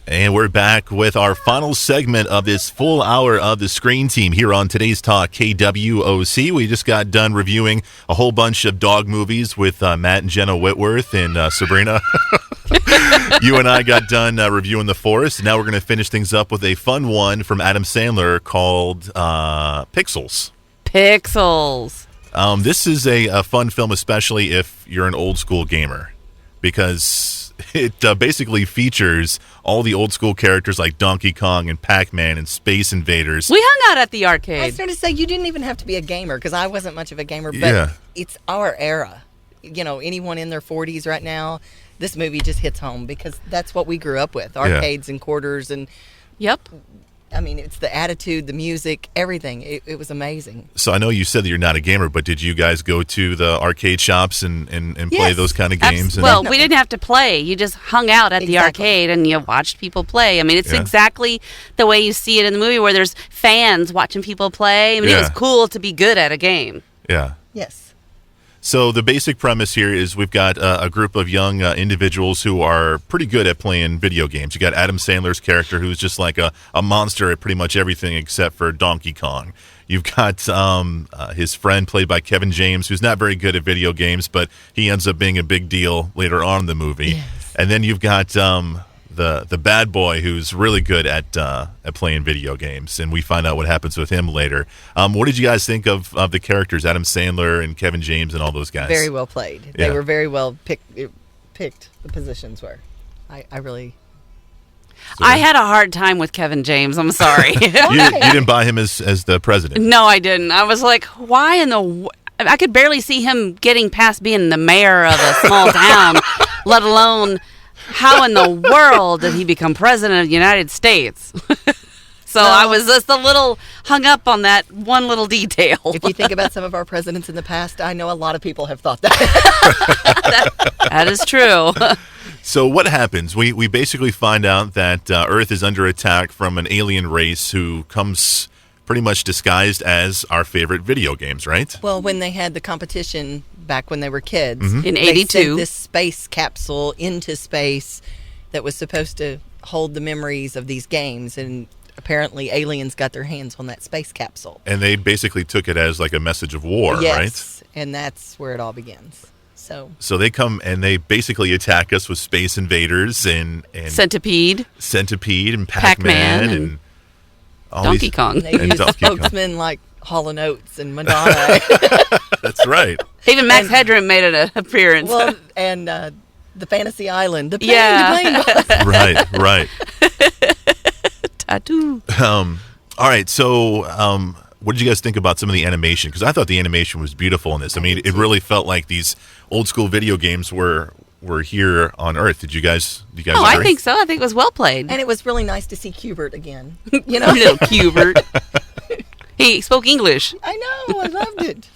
And we're back with our final segment of this full hour of the Screen Team here on Today's Talk KWOC. We just got done reviewing a whole bunch of dog movies with Matt and Jenna Whitworth and Sabrina. You and I got done reviewing The Forest, and now we're going to finish things up with a fun one from Adam Sandler called Pixels. Pixels. This is a fun film, especially if you're an old school gamer, because it basically features all the old school characters like Donkey Kong and Pac-Man and Space Invaders. We hung out at the I arcade. was trying to say, you didn't even have to be a gamer, because I wasn't much of a gamer, but It's our era. You know, anyone in their 40s right now, this movie just hits home, because that's what we grew up with, arcades and quarters. And Yep. I mean, it's the attitude, the music, everything. It was amazing. So I know you said that you're not a gamer, but did you guys go to the arcade shops and play Yes. those kind of games? Well, we didn't have to play. You just hung out at the arcade and you watched people play. I mean, it's exactly the way you see it in the movie, where there's fans watching people play. I mean, it was cool to be good at a game. Yeah. Yes. So the basic premise here is we've got a group of young individuals who are pretty good at playing video games. You got Adam Sandler's character, who's just like a monster at pretty much everything except for Donkey Kong. You've got his friend, played by Kevin James, who's not very good at video games, but he ends up being a big deal later on in the movie. Yes. And then you've got the bad boy, who's really good at playing video games, and we find out what happens with him later. What did you guys think of the characters, Adam Sandler and Kevin James and all those guys? Very well played. They were very well picked. The positions were. I really... I had a hard time with Kevin James. I'm sorry. You didn't buy him as the president? No, I didn't. I was like, why in the... I could barely see him getting past being the mayor of a small town, let alone how in the world did he become president of the United States? So I was just a little hung up on that one little detail. If you think about some of our presidents in the past, I know a lot of people have thought that. That is true. So what happens? We basically find out that Earth is under attack from an alien race who comes pretty much disguised as our favorite video games, right? Well, when they had the competition back when they were kids, In they 82. sent this space capsule into space that was supposed to hold the memories of these games, and apparently aliens got their hands on that space capsule. And they basically took it as like a message of war, right? Yes, and that's where it all begins. So they come and they basically attack us with Space Invaders and Centipede and Pac-Man Pac-Man and all Donkey these, Kong. they used spokesmen like Hall & Oates and Madonna. That's right. Even Max Headroom made an appearance. Well, and the Fantasy Island. The plane, Yeah. the plane bus. Right. Tattoo. All right. So, what did you guys think about some of the animation? Because I thought the animation was beautiful in this. I mean, it really felt like these old school video games were here on Earth. Did you guys? Oh, agree? I think so. I think it was well played. And it was really nice to see Cubert again. You know, Little Cubert. He spoke English. I know, I loved it.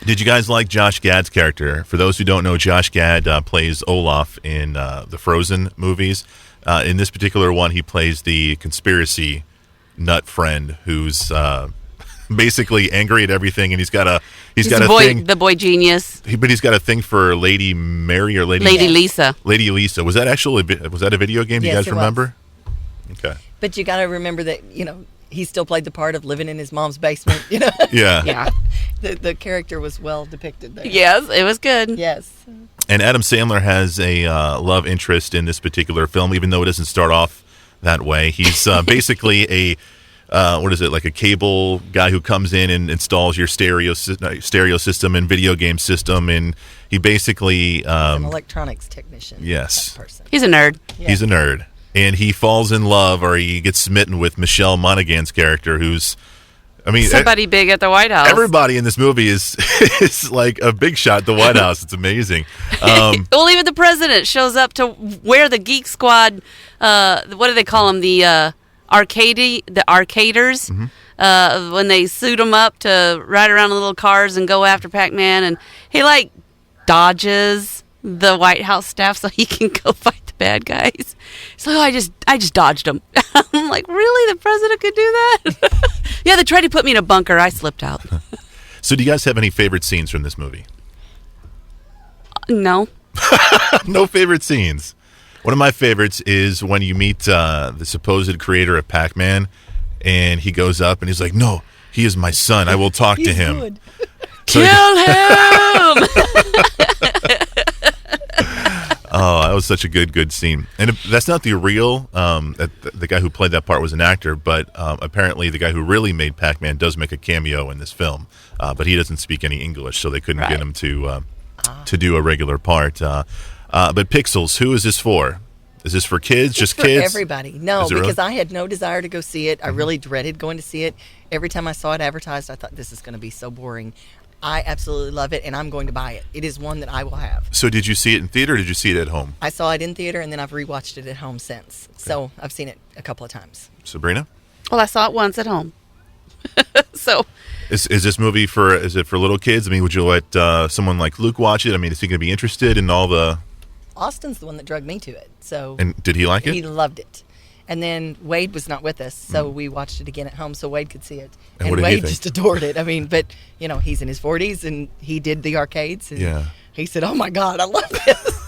Did you guys like Josh Gad's character? For those who don't know, Josh Gad plays Olaf in the Frozen movies. In this particular one, he plays the conspiracy nut friend who's basically angry at everything, and he's got a thing. The boy genius. But he's got a thing for Lady Mary or Lady Lisa. Lady Lisa. Was that a video game? Do you Yes, guys it was. remember? Okay. But you got to remember that, you know, he still played the part of living in his mom's basement. You know, Yeah. Yeah. the character was well depicted there. Yes, it was good. Yes. And Adam Sandler has a love interest in this particular film, even though it doesn't start off that way. He's basically a like a cable guy who comes in and installs your stereo system and video game system, and he basically An electronics technician. Yes. That person. He's a nerd. Yeah. He's a nerd, and he falls in love, or he gets smitten with Michelle Monaghan's character, who's, I mean, Somebody big at the White House. everybody in this movie is like a big shot at the White House. It's amazing. Well, even the president shows up to wear the Geek Squad. What do they call them? The arcaders. When they suit him up to ride around in little cars and go after Pac-Man, and he like dodges the White House staff so he can go fight the bad guys. He's like, oh, I just dodged them. I'm like, really? The president could do that? Yeah, they tried to put me in a bunker. I slipped out. So do you guys have any favorite scenes from this movie? No. No favorite scenes. One of my favorites is when you meet the supposed creator of Pac-Man, and he goes up and he's like, "No, he is my son. I will talk to him." Good. Kill him! Oh, that was such a good scene. And that's not the real, the guy who played that part was an actor, but apparently the guy who really made Pac-Man does make a cameo in this film, but he doesn't speak any English, so they couldn't get him to do a regular part. But Pixels, who is this for? Is this for kids, just for kids? Everybody. No, because really? I had no desire to go see it. I really dreaded going to see it. Every time I saw it advertised, I thought, this is going to be so boring. I absolutely love it, and I'm going to buy it. It is one that I will have. So did you see it in theater, or did you see it at home? I saw it in theater, and then I've rewatched it at home since. Okay. So I've seen it a couple of times. Sabrina? Well, I saw it once at home. So is this movie is it for little kids? I mean, would you let someone like Luke watch it? I mean, is he going to be interested in all the... Austin's the one that drugged me to it. So and did he like it? He loved it. And then Wade was not with us, so we watched it again at home so Wade could see it. And Wade he think? just adored it. I mean, but, he's in his 40s, and he did the arcades. And he said, "Oh, my God, I love this."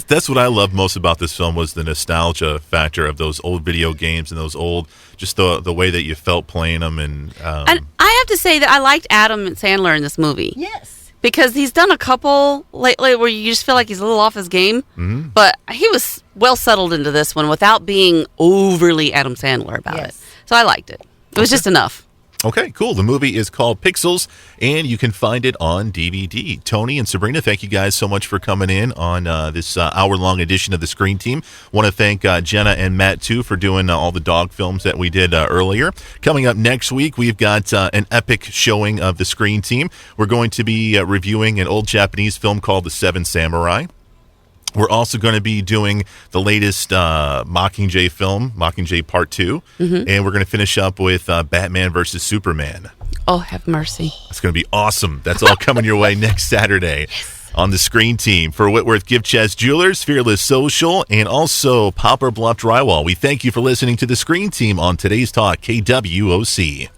That's what I love most about this film was the nostalgia factor of those old video games and those old, just the way that you felt playing them. And I have to say that I liked Adam Sandler in this movie. Yes. Because he's done a couple lately where you just feel like he's a little off his game. Mm-hmm. But he was well settled into this one without being overly Adam Sandler about it. So I liked it. It was just enough. Okay, cool. The movie is called Pixels, and you can find it on DVD. Tony and Sabrina, thank you guys so much for coming in on this hour-long edition of the Screen Team. Want to thank Jenna and Matt, too, for doing all the dog films that we did earlier. Coming up next week, we've got an epic showing of the Screen Team. We're going to be reviewing an old Japanese film called The Seven Samurai. We're also going to be doing the latest Mockingjay film, Mockingjay Part 2, and we're going to finish up with Batman versus Superman. Oh, have mercy. It's going to be awesome. That's all coming your way next Saturday on the Screen Team. For Whitworth Gift Chest Jewelers, Fearless Social, and also Poplar Bluff Drywall, we thank you for listening to the Screen Team on today's talk, KWOC.